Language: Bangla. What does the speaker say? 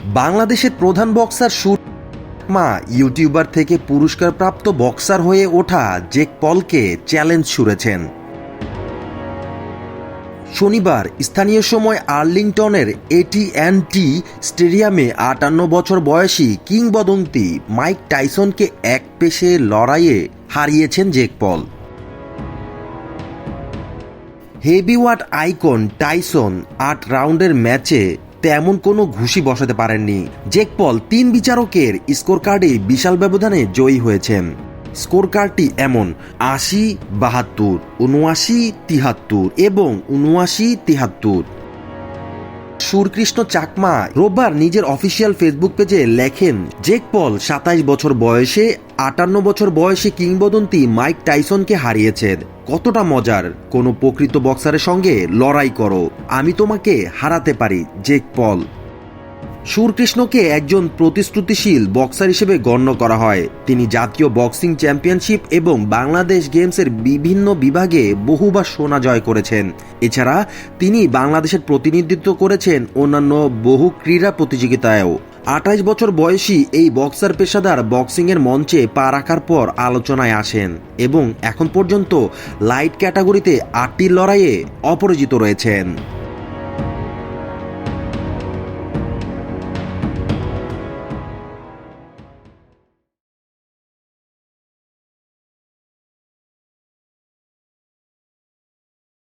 বাংলাদেশের প্রধান বক্সার মা ইউটিউবার থেকে পুরস্কারপ্রাপ্ত বক্সার হয়ে ওঠা জেক পলকে চ্যালেঞ্জ ছুড়েছেন। শনিবার স্থানীয় সময় আর্লিংটনের AT&T স্টেডিয়ামে 58 বছর বয়সী কিংবদন্তি মাইক টাইসনকে এক পেশে লড়াইয়ে হারিয়েছেন জেক পল। হেভিওয়েট আইকন টাইসন 8 রাউন্ডের ম্যাচে তেমন কোনো ঘুষি বসাতে পারেননি। জেক পল 3 বিচারকের স্কোর কার্ডে বিশাল ব্যবধানে জয়ী হয়েছেন। স্কোর কার্ডটি এমন: 80-72, 79-73 এবং 79-73। সুরকৃষ্ণ চাকমা রোববার নিজের অফিসিয়াল ফেসবুক পেজে লেখেন, জেক পল 27 বছর বয়সে 58 বছর বয়সী কিংবদন্তি মাইক টাইসনকে হারিয়েছে। কতটা মজার! কোনো প্রকৃত বক্সারের সঙ্গে লড়াই করো, আমি তোমাকে হারাতে পারি। জেক পল। সুরকৃষ্ণকে একজন প্রতিশ্রুতিশীল বক্সার হিসেবে গণ্য করা হয়। তিনি জাতীয় বক্সিং চ্যাম্পিয়নশিপ এবং বাংলাদেশ গেমসের বিভিন্ন বিভাগে বহুবার সোনা জয় করেছেন। এছাড়া তিনি বাংলাদেশের প্রতিনিধিত্ব করেছেন অন্যান্য বহু ক্রীড়া প্রতিযোগিতায়ও। 28 বছর বয়সী এই বক্সার পেশাদার বক্সিংয়ের মঞ্চে পা রাখার পর আলোচনায় আসেন এবং এখন পর্যন্ত লাইট ক্যাটাগরিতে 8টি লড়াইয়ে অপরাজিত রয়েছেন।